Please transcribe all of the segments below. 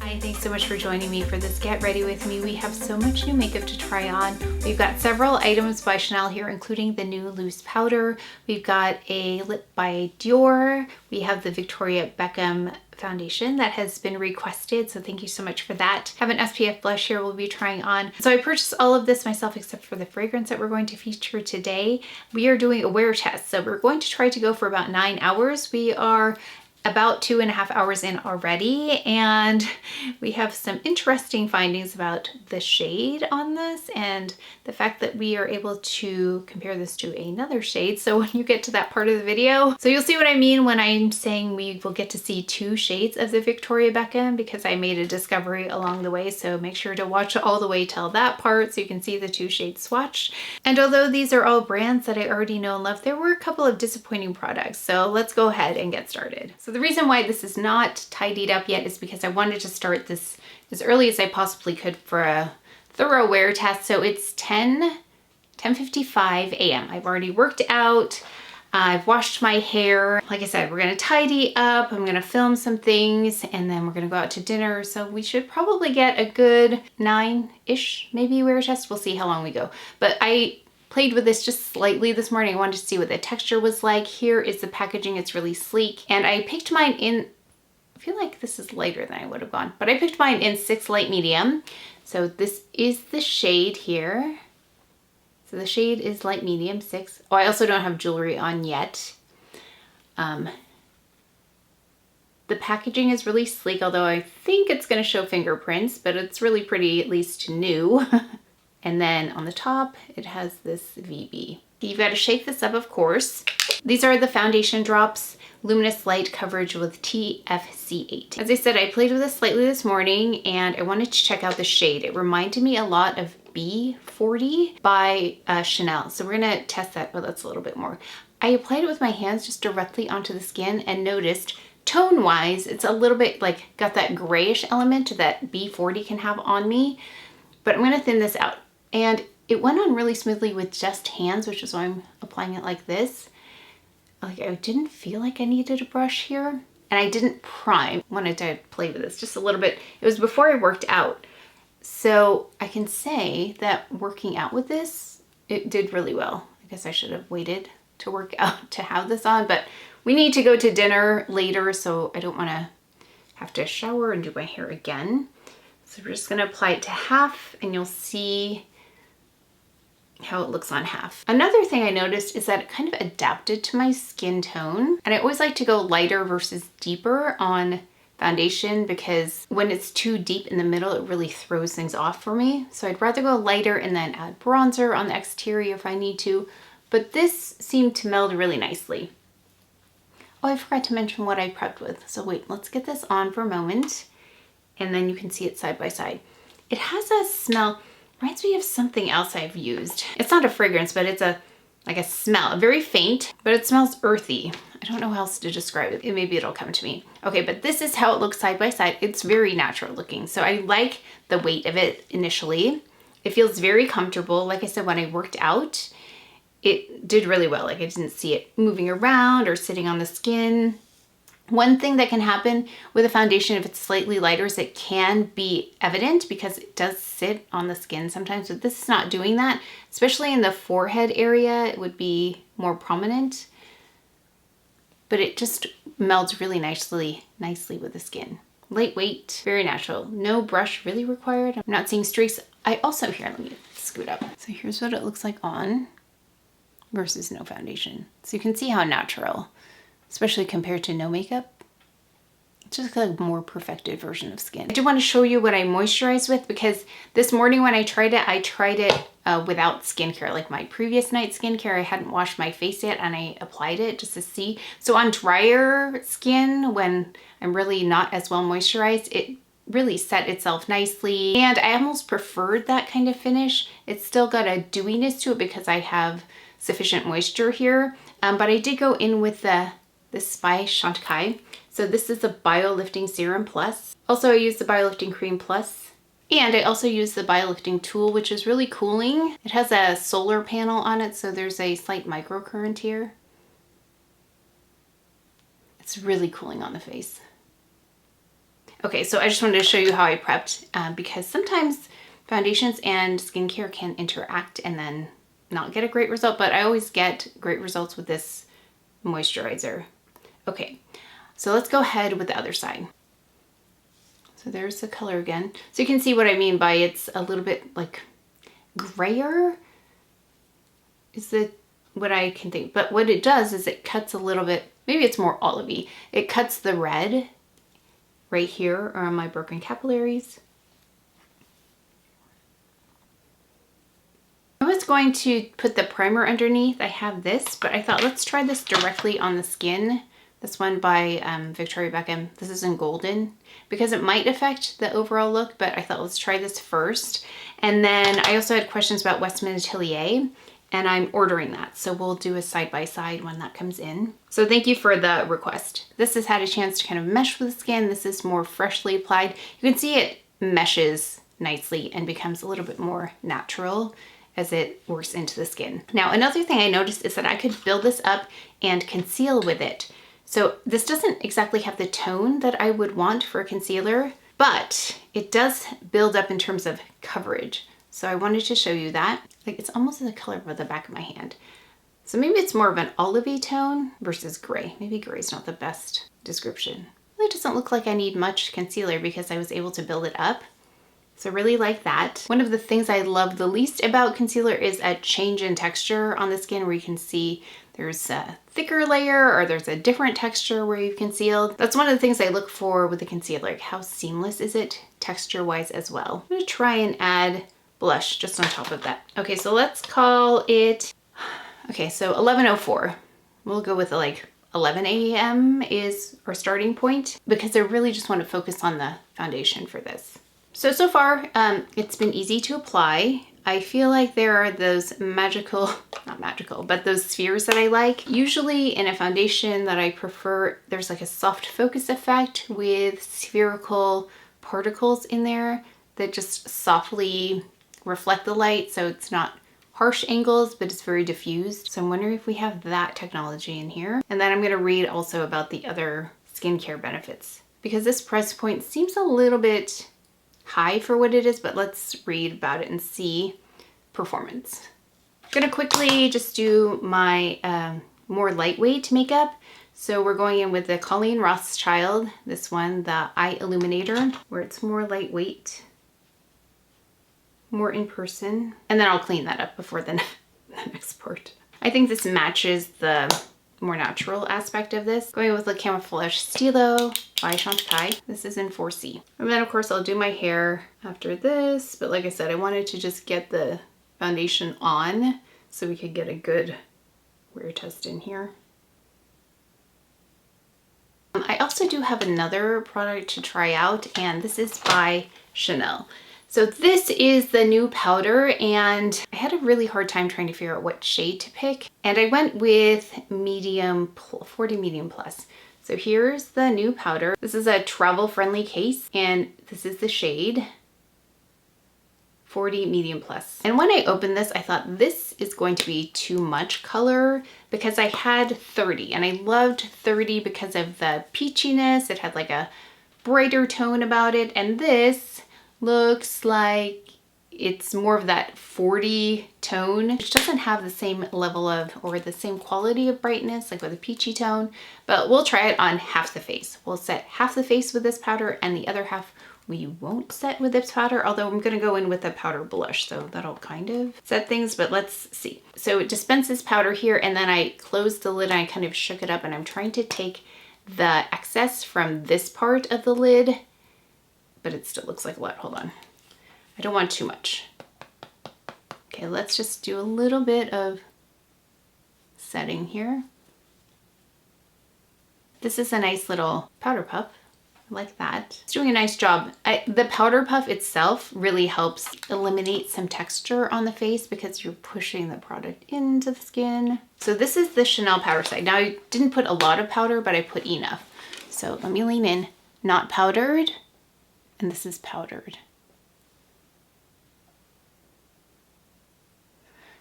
Hi, thanks so much for joining me for this Get Ready With Me. We have so much new makeup to try on. We've got several items by Chanel here, including the new loose powder. We've got a lip by Dior. We have the Victoria Beckham foundation that has been requested, so thank you so much for that. I have an SPF blush here we'll be trying on. So I purchased all of this myself except for the fragrance that we're going to feature today. We are doing a wear test, so we're going to try to go for about 9 hours. We are about 2.5 hours in already, and we have some interesting findings about the shade on this and the fact that we are able to compare this to another shade. So when you get to that part of the video, so you'll see what I mean when I'm saying we will get to see 2 shades of the Victoria Beckham, because I made a discovery along the way. So make sure to watch all the way till that part so you can see the 2 shades swatched. And although these are all brands that I already know and love, there were a couple of disappointing products. So let's go ahead and get started. So the reason why this is not tidied up yet is because I wanted to start this as early as I possibly could for a thorough wear test. So it's 10:55 a.m. I've already worked out. I've washed my hair. Like I said, we're gonna tidy up. I'm gonna film some things and then we're gonna go out to dinner. So we should probably get a good 9-ish maybe wear test. We'll see how long we go. But I played with this just slightly this morning. I wanted to see what the texture was like. Here is the packaging. It's really sleek. And I picked mine in, I feel like this is lighter than I would have gone, but I picked mine in 6 light medium. So this is the shade here. So the shade is light medium 6. Oh, I also don't have jewelry on yet. The packaging is really sleek, although I think it's gonna show fingerprints, but it's really pretty, at least new. And then on the top, it has this VB. You've got to shake this up, of course. These are the foundation drops, luminous light coverage with TFC8. As I said, I played with this slightly this morning and I wanted to check out the shade. It reminded me a lot of B40 by Chanel. So we're gonna test that, but that's a little bit more. I applied it with my hands just directly onto the skin and noticed tone-wise, it's a little bit like got that grayish element that B40 can have on me, but I'm gonna thin this out. And it went on really smoothly with just hands, which is why I'm applying it like this. Like I didn't feel like I needed a brush here. And I didn't prime. I wanted to play with this just a little bit. It was before I worked out. So I can say that working out with this, it did really well. I guess I should have waited to work out to have this on, but we need to go to dinner later, so I don't wanna have to shower and do my hair again. So we're just gonna apply it to half and you'll see how it looks on half. Another thing I noticed is that it kind of adapted to my skin tone. And I always like to go lighter versus deeper on foundation because when it's too deep in the middle, it really throws things off for me. So I'd rather go lighter and then add bronzer on the exterior if I need to. But this seemed to meld really nicely. Oh, I forgot to mention what I prepped with. So wait, let's get this on for a moment and then you can see it side by side. It has a smell, reminds me of something else I've used. It's not a fragrance, but it's like a smell, very faint, but it smells earthy. I don't know how else to describe it. Maybe it'll come to me. Okay, but this is how it looks side by side. It's very natural looking. So I like the weight of it initially. It feels very comfortable. Like I said, when I worked out, it did really well. Like I didn't see it moving around or sitting on the skin. One thing that can happen with a foundation, if it's slightly lighter, is it can be evident because it does sit on the skin sometimes, but this is not doing that. Especially in the forehead area, it would be more prominent. But it just melds really nicely with the skin. Lightweight, very natural. No brush really required. I'm not seeing streaks. I also, here, let me scoot up. So here's what it looks like on versus no foundation. So you can see how natural, especially compared to no makeup. It's just like a more perfected version of skin. I do want to show you what I moisturize with because this morning when I tried it without skincare. Like my previous night skincare, I hadn't washed my face yet and I applied it just to see. So on drier skin, when I'm really not as well moisturized, it really set itself nicely. And I almost preferred that kind of finish. It's still got a dewiness to it because I have sufficient moisture here. But I did go in with this by Chantecaille. So this is a BioLifting Serum Plus. Also, I use the BioLifting Cream Plus. And I also use the BioLifting tool, which is really cooling. It has a solar panel on it, so there's a slight microcurrent here. It's really cooling on the face. Okay, so I just wanted to show you how I prepped because sometimes foundations and skincare can interact and then not get a great result, but I always get great results with this moisturizer. Okay, so let's go ahead with the other side. So there's the color again. So you can see what I mean by it's a little bit like grayer is what I can think. But what it does is it cuts a little bit, maybe it's more olivey. It cuts the red right here around my broken capillaries. I was going to put the primer underneath. I have this, but I thought let's try this directly on the skin. This one by Victoria Beckham. This is in golden because it might affect the overall look, but I thought let's try this first. And then I also had questions about Westman Atelier and I'm ordering that. So we'll do a side-by-side when that comes in. So thank you for the request. This has had a chance to kind of mesh with the skin. This is more freshly applied. You can see it meshes nicely and becomes a little bit more natural as it works into the skin. Now, another thing I noticed is that I could build this up and conceal with it. So this doesn't exactly have the tone that I would want for a concealer, but it does build up in terms of coverage. So I wanted to show you that. Like it's almost the color of the back of my hand. So maybe it's more of an olivey tone versus gray. Maybe gray is not the best description. It really doesn't look like I need much concealer because I was able to build it up. So I really like that. One of the things I love the least about concealer is a change in texture on the skin where you can see there's a thicker layer or there's a different texture where you've concealed. That's one of the things I look for with the concealer, like how seamless is it texture-wise as well. I'm gonna try and add blush just on top of that. Okay, so let's call it, okay, so 11:04. We'll go with like 11 a.m. is our starting point because I really just want to focus on the foundation for this. So far, it's been easy to apply. I feel like there are those magical, not magical, but those spheres that I like. Usually in a foundation that I prefer, there's like a soft focus effect with spherical particles in there that just softly reflect the light. So it's not harsh angles, but it's very diffused. So I'm wondering if we have that technology in here. And then I'm gonna read also about the other skincare benefits because this price point seems a little bit high for what it is, but let's read about it and see performance. I'm gonna quickly just do my more lightweight makeup. So we're going in with the Colleen Rothschild, this one, the Eye Illuminator, where it's more lightweight, more in person. And then I'll clean that up before the next part. I think this matches the more natural aspect of this. Going with the Camoflauge Stylo by Chantecaille. This is in 4C. And then of course I'll do my hair after this, but like I said, I wanted to just get the foundation on so we could get a good wear test in here. I also do have another product to try out, and this is by Chanel. So this is the new powder, and I had a really hard time trying to figure out what shade to pick. And I went with medium, 40 medium plus. So here's the new powder. This is a travel friendly case, and this is the shade 40 medium plus. And when I opened this, I thought this is going to be too much color because I had 30 and I loved 30 because of the peachiness. It had like a brighter tone about it. And this looks like it's more of that 40 tone, which doesn't have the same level of, or the same quality of brightness, like with a peachy tone, but we'll try it on half the face. We'll set half the face with this powder and the other half we won't set with this powder, although I'm gonna go in with a powder blush, so that'll kind of set things, but let's see. So it dispenses powder here, and then I closed the lid and I kind of shook it up, and I'm trying to take the excess from this part of the lid, but it still looks like a lot. Hold on. I don't want too much. Okay, let's just do a little bit of setting here. This is a nice little powder puff. I like that. It's doing a nice job. The powder puff itself really helps eliminate some texture on the face because you're pushing the product into the skin. So this is the Chanel powder side. Now I didn't put a lot of powder, but I put enough. So let me lean in. Not powdered, and this is powdered.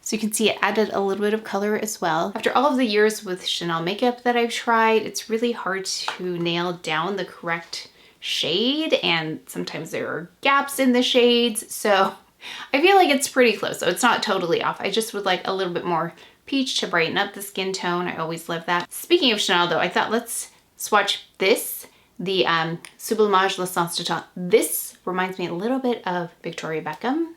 So you can see it added a little bit of color as well. After all of the years with Chanel makeup that I've tried, it's really hard to nail down the correct shade, and sometimes there are gaps in the shades. So I feel like it's pretty close. So it's not totally off. I just would like a little bit more peach to brighten up the skin tone. I always love that. Speaking of Chanel though, I thought let's swatch this, the Sublimage L'Essence de Temps. This reminds me a little bit of Victoria Beckham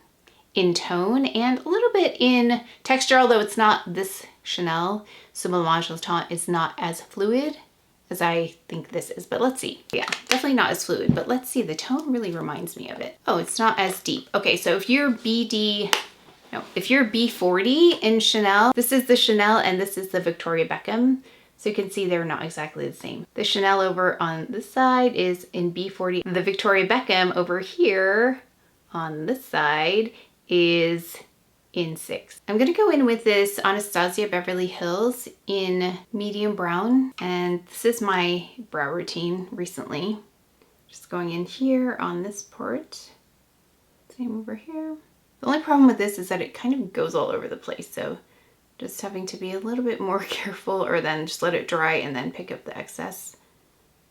in tone and a little bit in texture, although it's not, this Chanel Sublimage Le Temps is not as fluid as I think this is, but let's see. Yeah, definitely not as fluid, but let's see. The tone really reminds me of it. Oh, it's not as deep. Okay, so if you're if you're B40 in Chanel, this is the Chanel and this is the Victoria Beckham. So you can see they're not exactly the same. The Chanel over on this side is in B40. The Victoria Beckham over here on this side is in 6. I'm gonna go in with this Anastasia Beverly Hills in medium brown, and this is my brow routine recently. Just going in here on this part, same over here. The only problem with this is that it kind of goes all over the place, so just having to be a little bit more careful, or then just let it dry and then pick up the excess.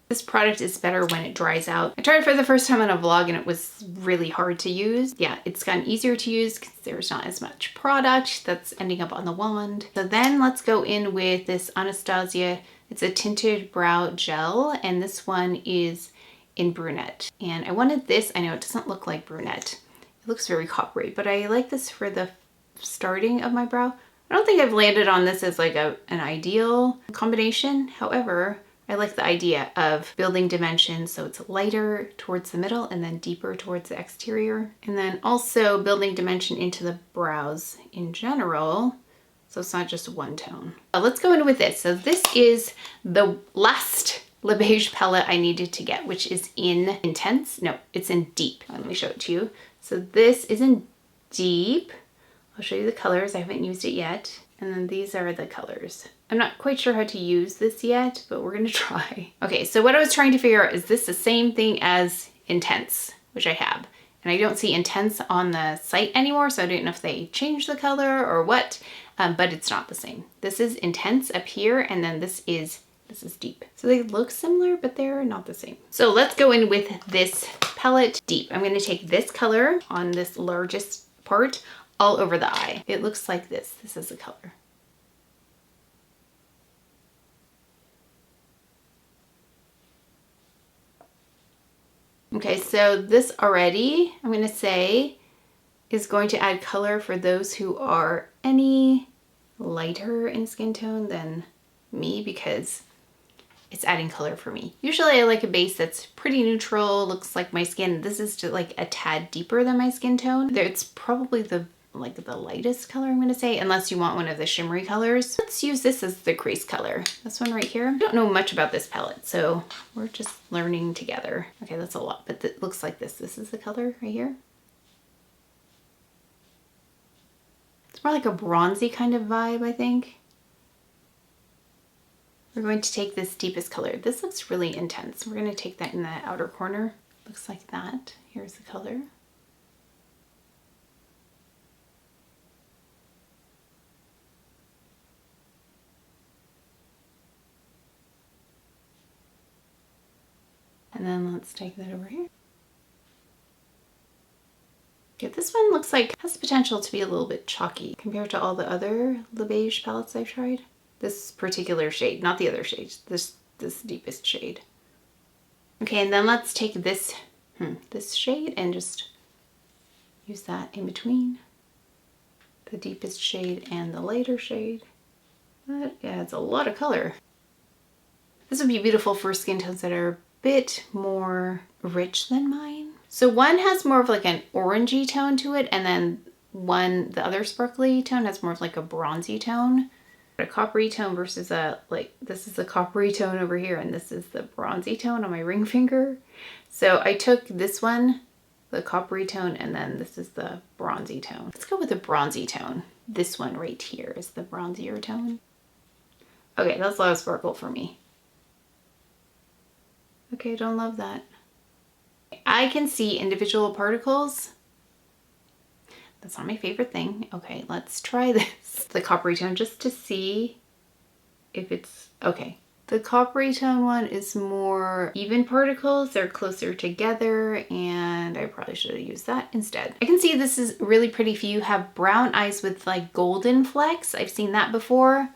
This product is better when it dries out. I tried it for the first time on a vlog and it was really hard to use. Yeah, it's gotten easier to use because there's not as much product that's ending up on the wand. So then let's go in with this Anastasia. It's a tinted brow gel, and this one is in Brunette. And I wanted this, I know it doesn't look like Brunette. It looks very coppery, but I like this for the starting of my brow. I don't think I've landed on this as like an ideal combination. However, I like the idea of building dimension so it's lighter towards the middle and then deeper towards the exterior. And then also building dimension into the brows in general, so it's not just one tone. Let's go in with this. So this is the last Le Beige palette I needed to get, which is in Intense. No, it's in Deep. Let me show it to you. So this is in Deep. I'll show you the colors. I haven't used it yet. And then these are the colors. I'm not quite sure how to use this yet, but we're gonna try. Okay, so what I was trying to figure out, is this the same thing as Intense, which I have? And I don't see Intense on the site anymore, so I don't know if they changed the color or what, but it's not the same. This is Intense up here, and then this is Deep. So they look similar, but they're not the same. So let's go in with this palette, Deep. I'm gonna take this color on this largest part all over the eye. It looks like this. This is the color. Okay, so this already, I'm gonna say, is going to add color for those who are any lighter in skin tone than me, because it's adding color for me. Usually I like a base that's pretty neutral, looks like my skin. This is just like a tad deeper than my skin tone. It's probably the lightest color, I'm gonna say, unless you want one of the shimmery colors. Let's use this as the crease color. This one right here. I don't know much about this palette, so we're just learning together. Okay, that's a lot, but it looks like this. This is the color right here. It's more like a bronzy kind of vibe, I think. We're going to take this deepest color. This looks really intense. We're gonna take that in the outer corner. Looks like that. Here's the color. And then let's take that over here. Okay, this one looks like has the potential to be a little bit chalky compared to all the other Le Beige palettes I've tried. This particular shade, not the other shades, this deepest shade. Okay, and then let's take this, this shade and just use that in between the deepest shade and the lighter shade. That adds a lot of color. This would be beautiful for skin tones that are bit more rich than mine. So one has more of like an orangey tone to it, and then the other sparkly tone has more of like a bronzy tone. A coppery tone versus this is the coppery tone over here, and this is the bronzy tone on my ring finger. So I took this one, the coppery tone, and then this is the bronzy tone. Let's go with the bronzy tone. This one right here is the bronzier tone. Okay, that's a lot of sparkle for me. Okay, don't love that. I can see individual particles. That's not my favorite thing. Okay, let's try this. The coppery tone just to see if it's, okay. The coppery tone one is more even particles. They're closer together, and I probably should have used that instead. I can see this is really pretty if you have brown eyes with like golden flecks. I've seen that before.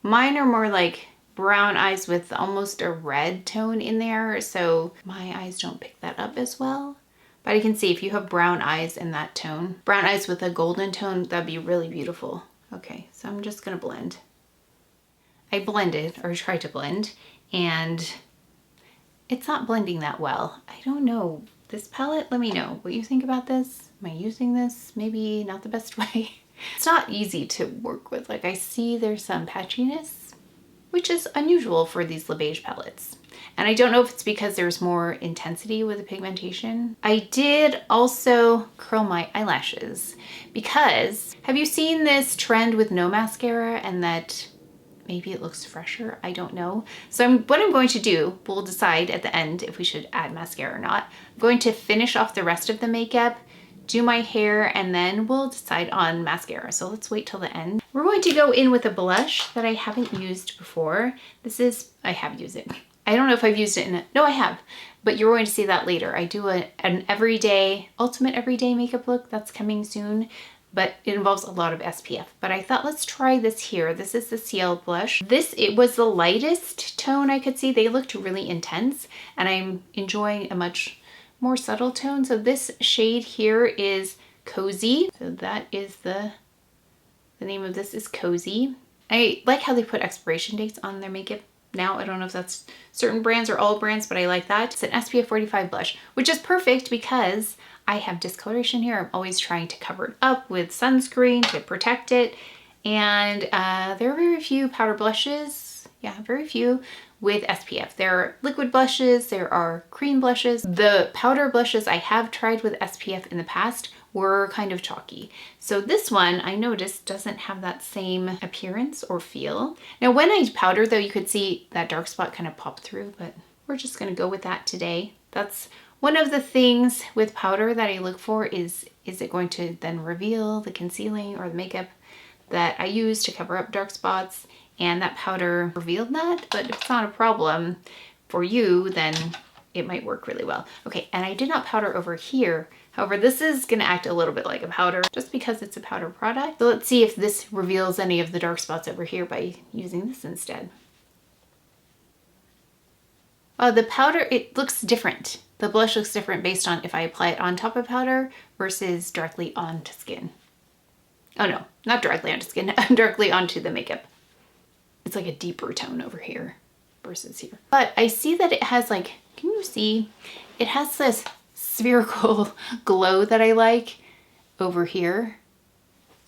Mine are more like brown eyes with almost a red tone in there, so my eyes don't pick that up as well. But I can see if you have brown eyes in that tone, brown eyes with a golden tone, that'd be really beautiful. Okay, so I'm just gonna blend. I blended, or tried to blend, and it's not blending that well. I don't know. This palette, let me know what you think about this. Am I using this? Maybe not the best way. It's not easy to work with. Like, I see there's some patchiness, which is unusual for these Le Beige palettes. And I don't know if it's because there's more intensity with the pigmentation. I did also curl my eyelashes because, have you seen this trend with no mascara and that maybe it looks fresher? I don't know. So what I'm going to do, we'll decide at the end if we should add mascara or not. I'm going to finish off the rest of the makeup, do my hair, and then we'll decide on mascara. So let's wait till the end. We're going to go in with a blush that I haven't used before. This is, I have used it. I don't know if I've used it in a, no I have, but you're going to see that later. I do an everyday, ultimate everyday makeup look that's coming soon, but it involves a lot of SPF. But I thought let's try this here. This is the Ciel blush. It was the lightest tone I could see. They looked really intense, and I'm enjoying a much more subtle tone. So this shade here is Cozy. So that is the name of this is Cozy. I like how they put expiration dates on their makeup now. I don't know if that's certain brands or all brands, but I like that. It's an SPF 45 blush, which is perfect because I have discoloration here. I'm always trying to cover it up with sunscreen to protect it. And there are very few powder blushes. Yeah, very few with SPF. There are liquid blushes, there are cream blushes. The powder blushes I have tried with SPF in the past were kind of chalky. So this one I noticed doesn't have that same appearance or feel. Now when I powder though, you could see that dark spot kind of pop through, but we're just gonna go with that today. That's one of the things with powder that I look for is it going to then reveal the concealing or the makeup that I use to cover up dark spots? And that powder revealed that, but if it's not a problem for you, then it might work really well. Okay, and I did not powder over here. However, this is gonna act a little bit like a powder just because it's a powder product. So let's see if this reveals any of the dark spots over here by using this instead. Oh, the powder, it looks different. The blush looks different based on if I apply it on top of powder versus directly onto skin. Oh no, not directly onto skin, directly onto the makeup. It's like a deeper tone over here versus here. But I see that it has like, can you see? It has this spherical glow that I like over here.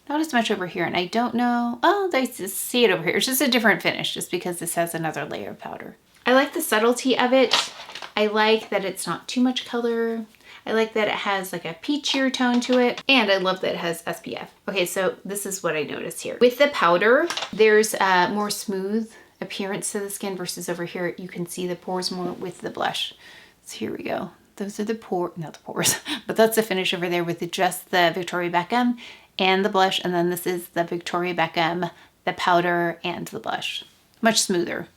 Not as much over here, and I don't know. Oh, I see it over here. It's just a different finish just because this has another layer of powder. I like the subtlety of it. I like that it's not too much color. I like that it has like a peachier tone to it, and I love that it has SPF. Okay, so this is what I noticed here. With the powder, there's a more smooth appearance to the skin versus over here. You can see the pores more with the blush. So here we go. Those are the pores, not the pores, but that's the finish over there with just the Victoria Beckham and the blush. And then this is the Victoria Beckham, the powder and the blush. Much smoother.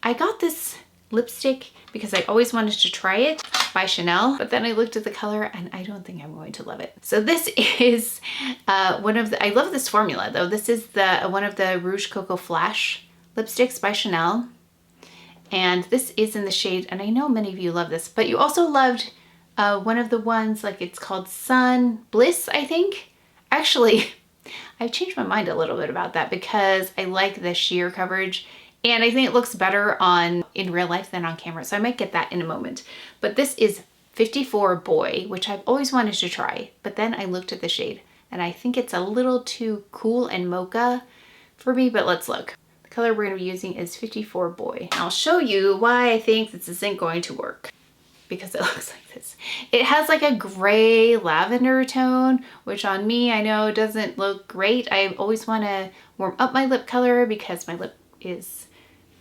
I got this lipstick because I always wanted to try it by Chanel, but then I looked at the color and I don't think I'm going to love it. So this is one of the, I love this formula though. This is one of the Rouge Coco Flash lipsticks by Chanel. And this is in the shade, and I know many of you love this, but you also loved one of the ones, like it's called Sun Bliss, I think. Actually, I've changed my mind a little bit about that because I like the sheer coverage. And I think it looks better in real life than on camera. So I might get that in a moment. But this is 54 Boy, which I've always wanted to try. But then I looked at the shade and I think it's a little too cool and mocha for me, but let's look. The color we're gonna be using is 54 Boy. I'll show you why I think this isn't going to work, because it looks like this. It has like a gray lavender tone, which on me, I know doesn't look great. I always wanna warm up my lip color because my lip is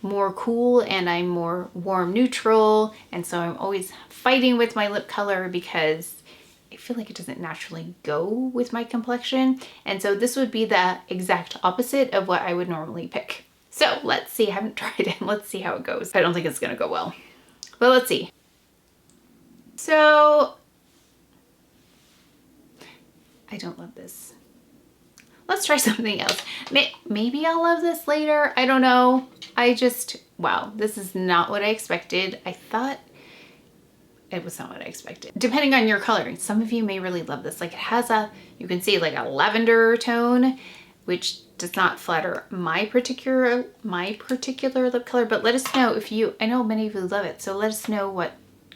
more cool and I'm more warm neutral, and so I'm always fighting with my lip color because I feel like it doesn't naturally go with my complexion. And so this would be the exact opposite of what I would normally pick. So let's see, I haven't tried it. Let's see how it goes. I don't think it's gonna go well, but let's see. So I don't love this. Let's try something else. Maybe I'll love this later. I don't know. Wow, this is not what I expected. I thought it was not what I expected. Depending on your coloring, some of you may really love this. Like it has you can see like a lavender tone, which does not flatter my particular lip color, but let us know if I know many of you love it. So let us know what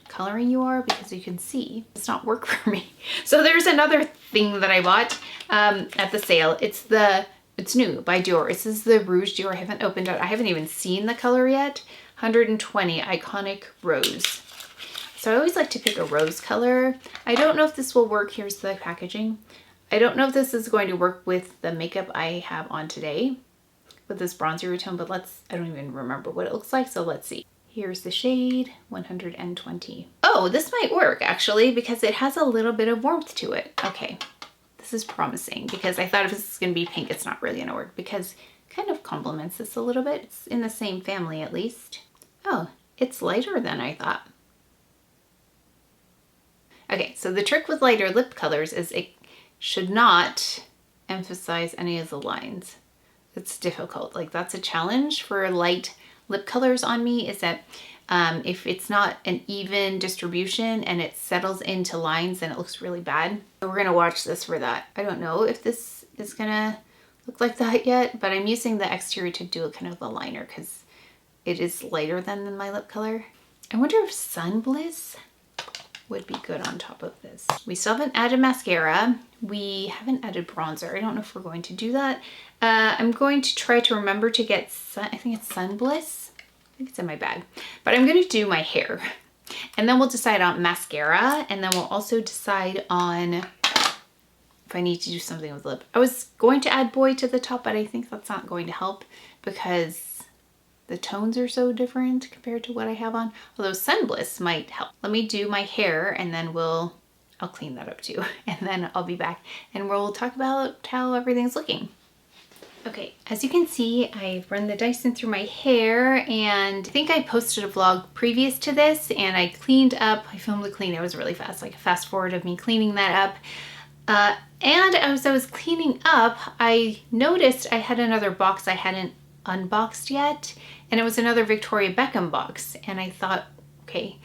coloring you are, because you can see it's not work for me. So there's another thing that I bought at the sale. It's new by Dior. This is the Rouge Dior. I haven't opened it. I haven't even seen the color yet. 120 Iconic Rose. So I always like to pick a rose color. I don't know if this will work. Here's the packaging. I don't know if this is going to work with the makeup I have on today with this bronzer tone, but I don't even remember what it looks like. So let's see. Here's the shade, 120. Oh, this might work actually, because it has a little bit of warmth to it. Okay, this is promising, because I thought if this is gonna be pink, it's not really gonna work, because it kind of complements this a little bit. It's in the same family at least. Oh, it's lighter than I thought. Okay, so the trick with lighter lip colors is it should not emphasize any of the lines. It's difficult. Like that's a challenge for light lip colors on me, is that if it's not an even distribution and it settles into lines, then it looks really bad. So we're gonna watch this for that. I don't know if this is gonna look like that yet, but I'm using the exterior to do a kind of a liner because it is lighter than my lip color. I wonder if Sun Bliss would be good on top of this. We still haven't added mascara. We haven't added bronzer. I don't know if we're going to do that. I'm going to try to remember to get I think it's Sun Bliss. I think it's in my bag. But I'm gonna do my hair. And then we'll decide on mascara, and then we'll also decide on if I need to do something with lip. I was going to add boy to the top, but I think that's not going to help because the tones are so different compared to what I have on. Although Sun Bliss might help. Let me do my hair and then I'll clean that up too. And then I'll be back and we'll talk about how everything's looking. Okay, as you can see, I've run the Dyson through my hair, and I think I posted a vlog previous to this, and I cleaned up, I filmed the clean, it was really fast, like a fast forward of me cleaning that up. And as I was cleaning up, I noticed I had another box I hadn't unboxed yet, and it was another Victoria Beckham box. And I thought, okay,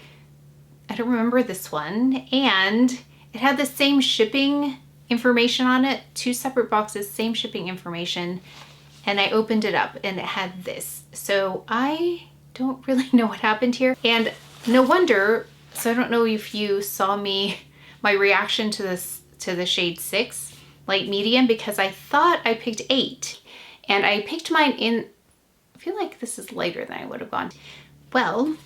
I don't remember this one. And it had the same shipping information on it, 2 separate boxes, same shipping information. And I opened it up and it had this. So I don't really know what happened here. And no wonder, so I don't know if you saw my reaction to the shade 6, light medium, because I thought I picked 8. And I picked mine in, I feel like this is lighter than I would have gone. Well,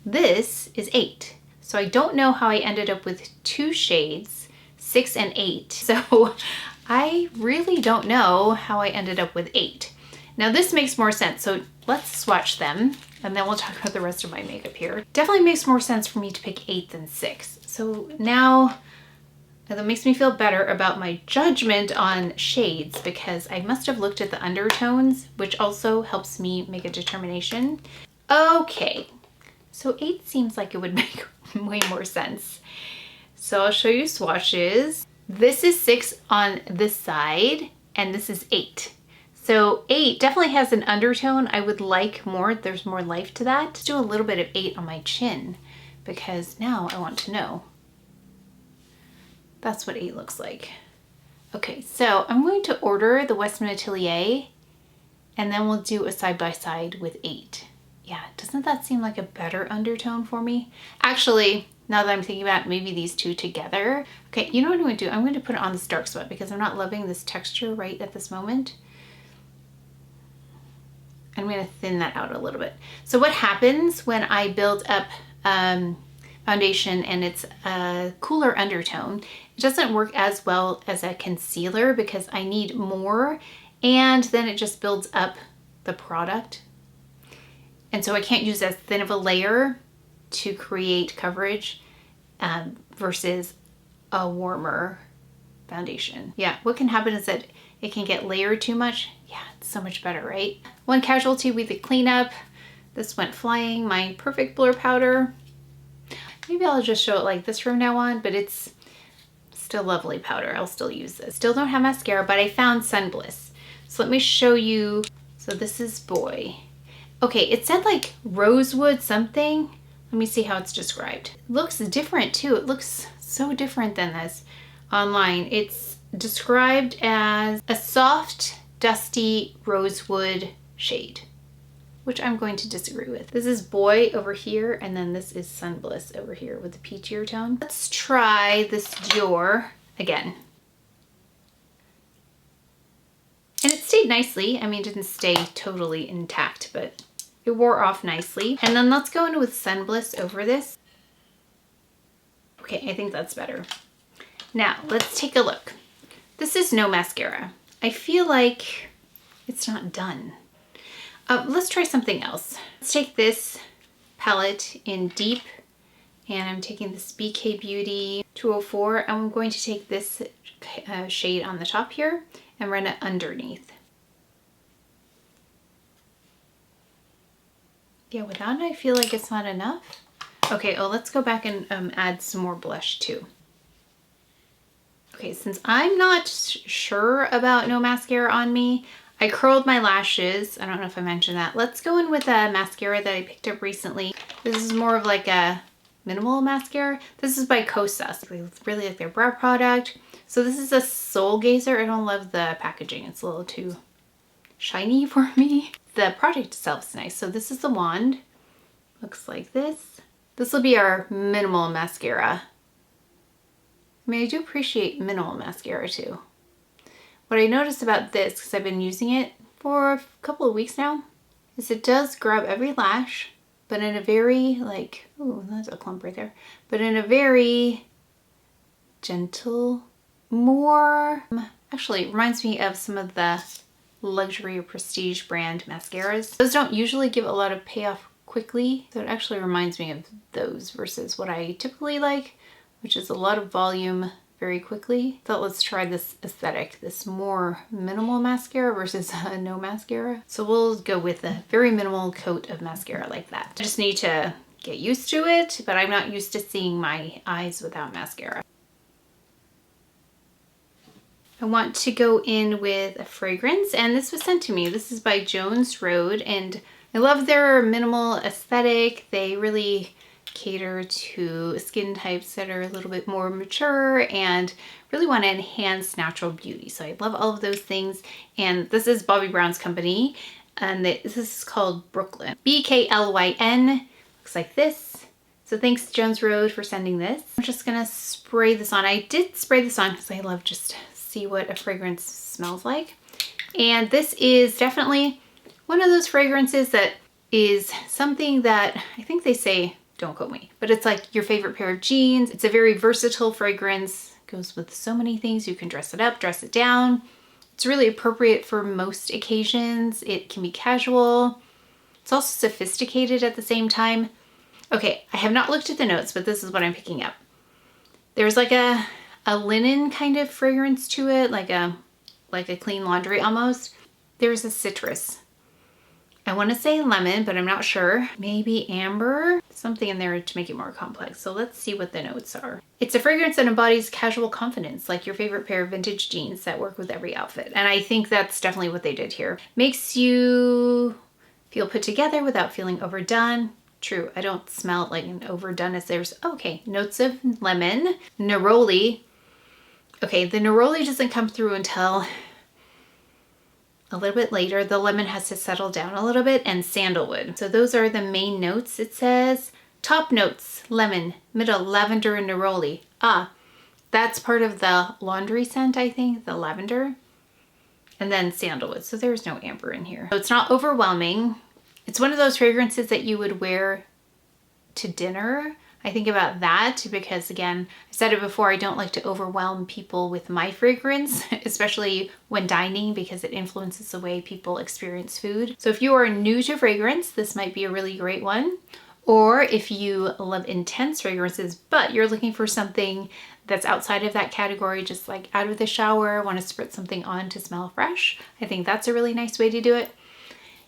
this is 8. So I don't know how I ended up with 2 shades, 6 and 8. So I really don't know how I ended up with 8. Now this makes more sense. So let's swatch them and then we'll talk about the rest of my makeup here. Definitely makes more sense for me to pick 8 than 6. So now that makes me feel better about my judgment on shades, because I must have looked at the undertones, which also helps me make a determination. Okay, so 8 seems like it would make way more sense. So I'll show you swatches. This is 6 on this side and this is 8. So 8 definitely has an undertone I would like more. There's more life to that. Let's do a little bit of 8 on my chin, because now I want to know. That's what 8 looks like. Okay, so I'm going to order the Westman Atelier and then we'll do a side-by-side with 8. Yeah, doesn't that seem like a better undertone for me? Actually, now that I'm thinking about it, maybe these 2 together. Okay, you know what I'm going to do? I'm going to put it on this dark spot because I'm not loving this texture right at this moment. I'm going to thin that out a little bit. So what happens when I build up foundation and it's a cooler undertone, it doesn't work as well as a concealer because I need more, and then it just builds up the product. And so I can't use as thin of a layer to create coverage versus a warmer foundation. Yeah, what can happen is that it can get layered too much. Yeah, it's so much better, right? One casualty with the cleanup. This went flying, my perfect blur powder. Maybe I'll just show it like this from now on, but it's still lovely powder. I'll still use this. Still don't have mascara, but I found Sun Bliss. So let me show you. So this is Boy. Okay, it said like Rosewood something. Let me see how it's described. It looks different too. It looks so different than this online. It's described as a soft, dusty rosewood shade, which I'm going to disagree with. This is Boy over here, and then this is Sun Bliss over here with the peachier tone. Let's try this Dior again. And it stayed nicely. I mean, it didn't stay totally intact, but it wore off nicely. And then let's go in with Sun Bliss over this. Okay, I think that's better. Now, let's take a look. This is no mascara. I feel like it's not done. Let's try something else. Let's take this palette in Deep, and I'm taking this BK Beauty 204, and I'm going to take this shade on the top here and run it underneath. Yeah, with that, I feel like it's not enough. Okay, oh, let's go back and add some more blush too. Okay, since I'm not sure about no mascara on me, I curled my lashes. I don't know if I mentioned that. Let's go in with a mascara that I picked up recently. This is more of like a minimal mascara. This is by Kosas. I really like their brow product. So this is a Soul Gazer. I don't love the packaging. It's a little too shiny for me. The product itself is nice. So this is the wand. Looks like this. This will be our minimal mascara. I mean, I do appreciate minimal mascara too. What I noticed about this, because I've been using it for a couple of weeks now, is it does grab every lash, but in a very like, oh, that's a clump right there, but in a very gentle, more, actually it reminds me of some of the luxury or prestige brand mascaras. Those don't usually give a lot of payoff quickly, so it actually reminds me of those versus what I typically like, which is a lot of volume very quickly. So let's try this aesthetic, this more minimal mascara versus no mascara. So we'll go with a very minimal coat of mascara like that. I just need to get used to it, but I'm not used to seeing my eyes without mascara. I want to go in with a fragrance, and this was sent to me. This is by Jones Road, and I love their minimal aesthetic. They really cater to skin types that are a little bit more mature and really want to enhance natural beauty. So I love all of those things. And this is Bobbi Brown's company, and this is called Brooklyn. BKLYN, looks like this. So thanks Jones Road for sending this. I'm just gonna spray this on. I did spray this on because I love just to see what a fragrance smells like. And this is definitely one of those fragrances that is something that I think they say, don't quote me, but it's like your favorite pair of jeans. It's a very versatile fragrance. It goes with so many things. You can dress it up, dress it down. It's really appropriate for most occasions. It can be casual. It's also sophisticated at the same time. Okay, I have not looked at the notes, but this is what I'm picking up. There's like a linen kind of fragrance to it, like a clean laundry almost. There's a citrus. I want to say lemon, but I'm not sure. Maybe amber, something in there to make it more complex. So let's see what the notes are. It's a fragrance that embodies casual confidence, like your favorite pair of vintage jeans that work with every outfit. And I think that's definitely what they did here. Makes you feel put together without feeling overdone. True, I don't smell it like an overdoneess. There's, okay, notes of lemon, neroli. Okay, the neroli doesn't come through until a little bit later. The lemon has to settle down a little bit, and sandalwood. So those are the main notes. It says top notes, lemon, middle, lavender, and neroli. Ah, that's part of the laundry scent, I think, the lavender. And then sandalwood. So there's no amber in here. So it's not overwhelming. It's one of those fragrances that you would wear to dinner. I think about that because, again, I said it before, I don't like to overwhelm people with my fragrance, especially when dining, because it influences the way people experience food. So if you are new to fragrance, this might be a really great one. Or if you love intense fragrances, but you're looking for something that's outside of that category, just like out of the shower, want to spritz something on to smell fresh, I think that's a really nice way to do it.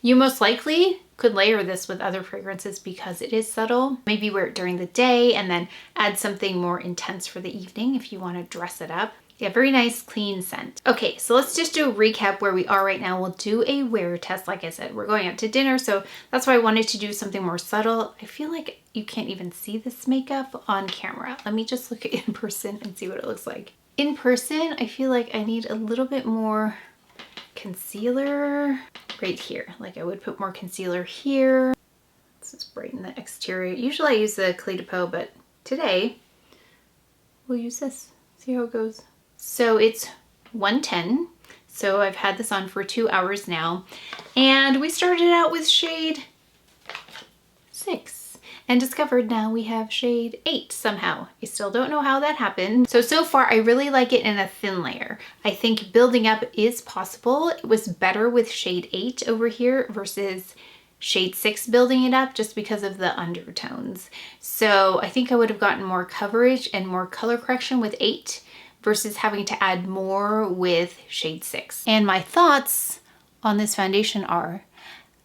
You most likely could layer this with other fragrances because it is subtle. Maybe wear it during the day and then add something more intense for the evening if you want to dress it up. Yeah, very nice, clean scent. Okay, so let's just do a recap where we are right now. We'll do a wear test. Like I said, we're going out to dinner, so that's why I wanted to do something more subtle. I feel like you can't even see this makeup on camera. Let me just look at it in person and see what it looks like. In person, I feel like I need a little bit more concealer right here. Like I would put more concealer here. Let's just brighten the exterior. Usually I use the Clé de Peau, but today we'll use this. See how it goes. So it's 110. So I've had this on for 2 hours now. And we started out with shade 6 and discovered now we have shade 8 somehow. I still don't know how that happened. So far I really like it in a thin layer. I think building up is possible. It was better with shade 8 over here versus shade 6 building it up just because of the undertones. So I think I would have gotten more coverage and more color correction with 8 versus having to add more with shade 6. And my thoughts on this foundation are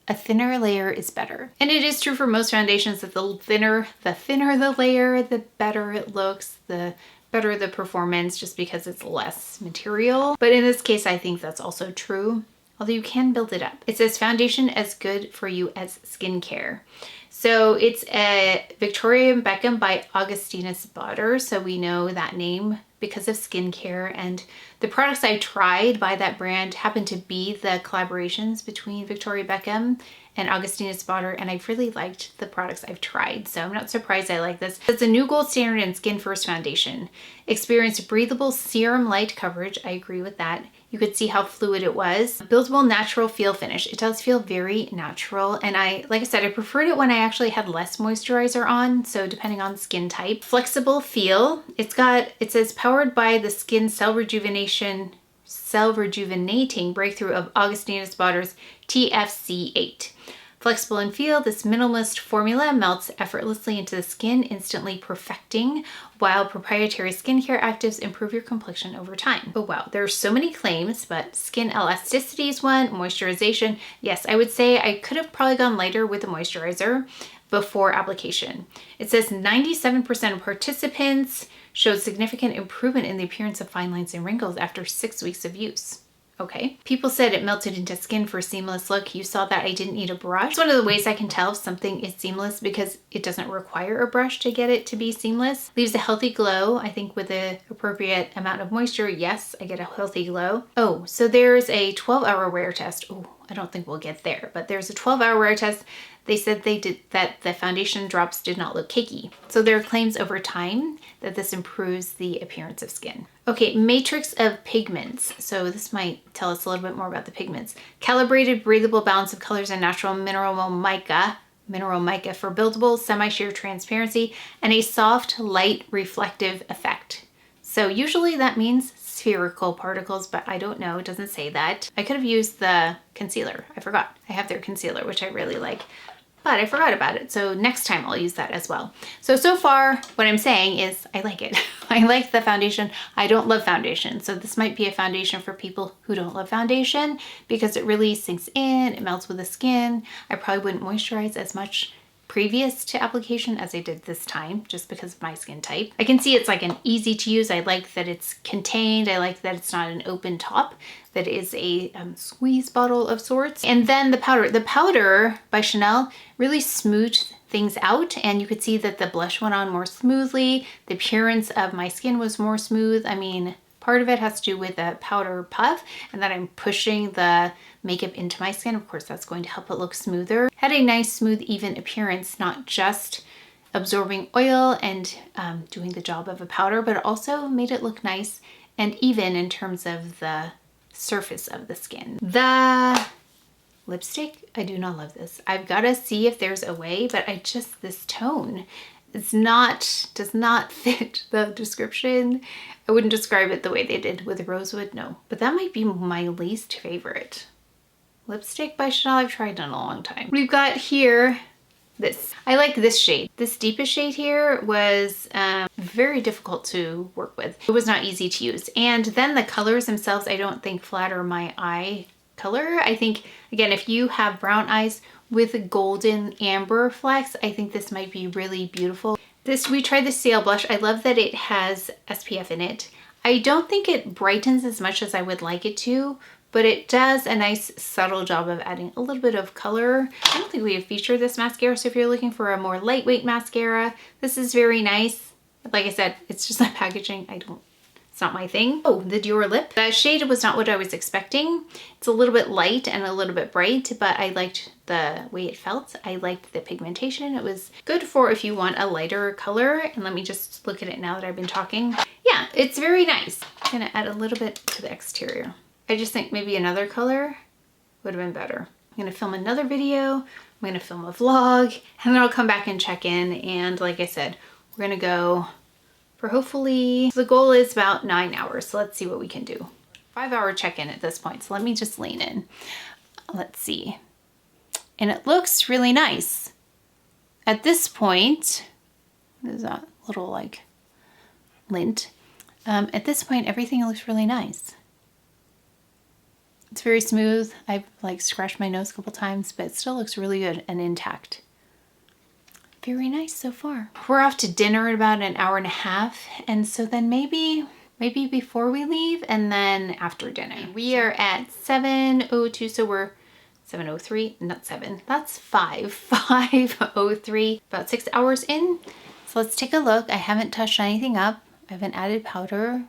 a thinner layer is better. And it is true for most foundations that the thinner the layer, the better it looks, the better the performance just because it's less material. But in this case, I think that's also true, although you can build it up. It says foundation as good for you as skincare. So it's a Victoria Beckham by Augustina Spotter. So we know that name because of skincare, and the products I tried by that brand happen to be the collaborations between Victoria Beckham and Augustina Spotter, and I've really liked the products I've tried, so I'm not surprised I like this. It's a new gold standard in Skin First foundation. Experience breathable serum light coverage. I agree with that. You could see how fluid it was. Buildable natural feel finish. It does feel very natural, and like I said, I preferred it when I actually had less moisturizer on, so depending on skin type. Flexible feel. It says powered by the skin cell rejuvenating breakthrough of Augustina Spotter's TFC8. Flexible in feel, this minimalist formula melts effortlessly into the skin, instantly perfecting, while proprietary skincare actives improve your complexion over time. Oh wow, there are so many claims, but skin elasticity is one, moisturization. Yes, I would say I could have probably gone lighter with the moisturizer before application. It says 97% of participants showed significant improvement in the appearance of fine lines and wrinkles after 6 weeks of use. Okay. People said it melted into skin for a seamless look. You saw that I didn't need a brush. It's one of the ways I can tell if something is seamless because it doesn't require a brush to get it to be seamless. Leaves a healthy glow. I think with the appropriate amount of moisture, yes, I get a healthy glow. Oh, so there's a 12-hour wear test. Oh, I don't think we'll get there, but there's a 12-hour wear test. They said that the foundation drops did not look cakey. So there are claims over time that this improves the appearance of skin. Okay, matrix of pigments. So this might tell us a little bit more about the pigments. Calibrated, breathable balance of colors and natural mineral mica for buildable, semi-sheer transparency, and a soft, light, reflective effect. So usually that means spherical particles, but I don't know, it doesn't say that. I could have used the concealer, I forgot. I have their concealer, which I really like, but I forgot about it. So next time I'll use that as well. So far what I'm saying is I like it. I like the foundation. I don't love foundation. So this might be a foundation for people who don't love foundation because it really sinks in, it melts with the skin. I probably wouldn't moisturize as much previous to application as I did this time just because of my skin type. I can see it's like an easy to use. I like that it's contained. I like that it's not an open top, that it is a squeeze bottle of sorts. And then the powder. The powder by Chanel really smoothed things out, and you could see that the blush went on more smoothly. The appearance of my skin was more smooth. I mean, part of it has to do with the powder puff and that I'm pushing the makeup into my skin. Of course, that's going to help it look smoother. Had a nice, smooth, even appearance, not just absorbing oil and doing the job of a powder, but also made it look nice and even in terms of the surface of the skin. The lipstick, I do not love this. I've got to see if there's a way, but this tone does not fit the description. I wouldn't describe it the way they did with Rosewood, no. But that might be my least favorite lipstick by Chanel I've tried in a long time. We've got here this. I like this shade. This deepest shade here was very difficult to work with. It was not easy to use. And then the colors themselves, I don't think flatter my eye color. I think, again, if you have brown eyes with golden amber flecks, I think this might be really beautiful. We tried the Sail Blush. I love that it has SPF in it. I don't think it brightens as much as I would like it to, but it does a nice subtle job of adding a little bit of color. I don't think we have featured this mascara, so if you're looking for a more lightweight mascara, this is very nice. Like I said, it's just that packaging. It's not my thing. Oh, the Dior lip. The shade was not what I was expecting. It's a little bit light and a little bit bright, but I liked the way it felt. I liked the pigmentation. It was good for if you want a lighter color. And let me just look at it now that I've been talking. Yeah, it's very nice. I'm gonna add a little bit to the exterior. I just think maybe another color would have been better. I'm gonna film another video. I'm gonna film a vlog, and then I'll come back and check in. And like I said, we're gonna go for hopefully, the goal is about 9 hours. So let's see what we can do. 5-hour check-in at this point. So let me just lean in. Let's see. And it looks really nice. At this point, what is that little like lint? At this point, everything looks really nice. It's very smooth. I've like scratched my nose a couple times, but it still looks really good and intact. Very nice so far. We're off to dinner in about an hour and a half. And so then maybe before we leave and then after dinner. We are at 7:02, so we're 7:03, not 7, that's 5:03, about 6 hours in. So let's take a look. I haven't touched anything up. I haven't added powder.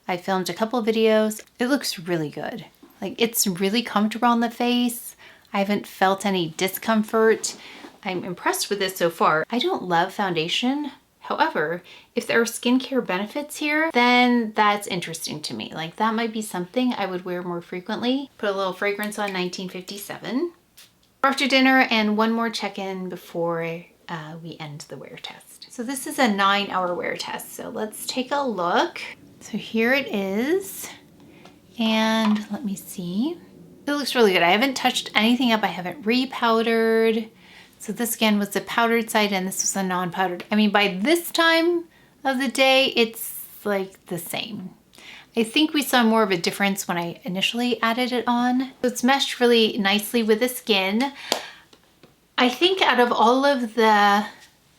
I filmed a couple videos. It looks really good. Like, it's really comfortable on the face. I haven't felt any discomfort. I'm impressed with this so far. I don't love foundation. However, if there are skincare benefits here, then that's interesting to me. Like, that might be something I would wear more frequently. Put a little fragrance on 1957. After dinner, and one more check-in before we end the wear test. So this is a 9-hour wear test. So let's take a look. So here it is. And let me see. It looks really good. I haven't touched anything up. I haven't repowdered. So this again was the powdered side and this was the non-powdered. I mean, by this time of the day, it's like the same. I think we saw more of a difference when I initially added it on. So it's meshed really nicely with the skin. I think out of all of the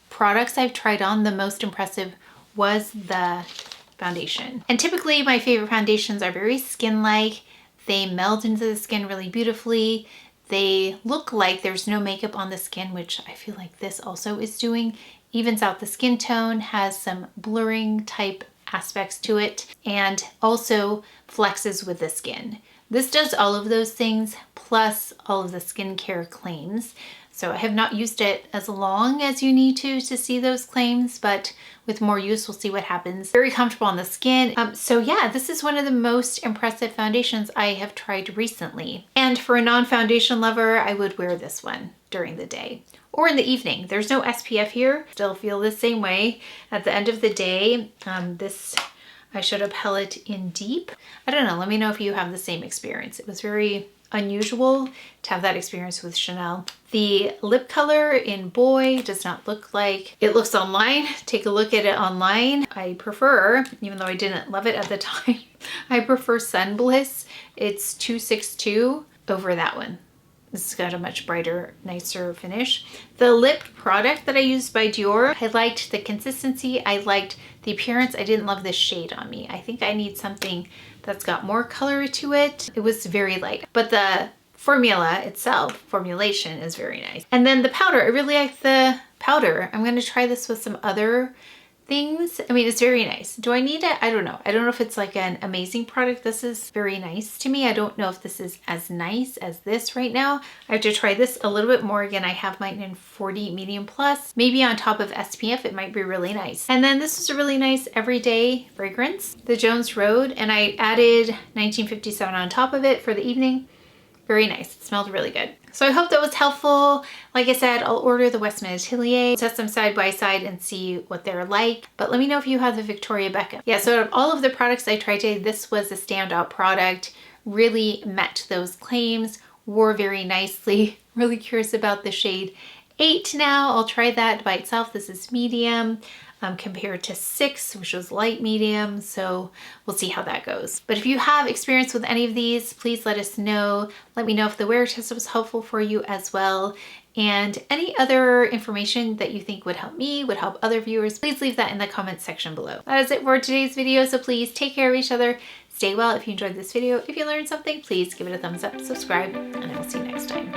products I've tried on, the most impressive was the foundation. And typically my favorite foundations are very skin-like. They meld into the skin really beautifully. They look like there's no makeup on the skin, which I feel like this also is doing. Evens out the skin tone, has some blurring type aspects to it, and also flexes with the skin. This does all of those things, plus all of the skincare claims. So I have not used it as long as you need to see those claims, but with more use, we'll see what happens. Very comfortable on the skin. So yeah, this is one of the most impressive foundations I have tried recently. And for a non-foundation lover, I would wear this one during the day or in the evening. There's no SPF here. Still feel the same way. At the end of the day, this Eyeshadow palette in Deep. I don't know, let me know if you have the same experience. It was very unusual to have that experience with Chanel. The lip color in Boy does not look like it looks online. Take a look at it online. I prefer, even though I didn't love it at the time, I prefer Sun Bliss. It's 262 over that one. This has got a much brighter, nicer finish. The lip product that I used by Dior, I liked the consistency. I liked the appearance. I didn't love this shade on me. I think I need something that's got more color to it. It was very light, but the formula itself, formulation is very nice. And then the powder, I really like the powder. I'm gonna try this with some other things. I mean, it's very nice. Do I need it? I don't know. I don't know if it's like an amazing product. This is very nice to me. I don't know if this is as nice as this right now. I have to try this a little bit more. Again, I have mine in 40 medium plus. Maybe on top of SPF, it might be really nice. And then this is a really nice everyday fragrance, the Jones Road, and I added 1957 on top of it for the evening. Very nice. It smelled really good. So I hope that was helpful. Like I said, I'll order the Westman Atelier, test them side by side and see what they're like. But let me know if you have the Victoria Beckham. Yeah, so out of all of the products I tried today, this was a standout product. Really met those claims, wore very nicely. Really curious about the shade. 8 now. I'll try that by itself. This is medium. Compared to 6, which was light medium. So we'll see how that goes. But if you have experience with any of these, please let us know. Let me know if the wear test was helpful for you as well. And any other information that you think would help me, would help other viewers, please leave that in the comments section below. That is it for today's video. So please take care of each other. Stay well. If you enjoyed this video, if you learned something, please give it a thumbs up, subscribe, and I will see you next time.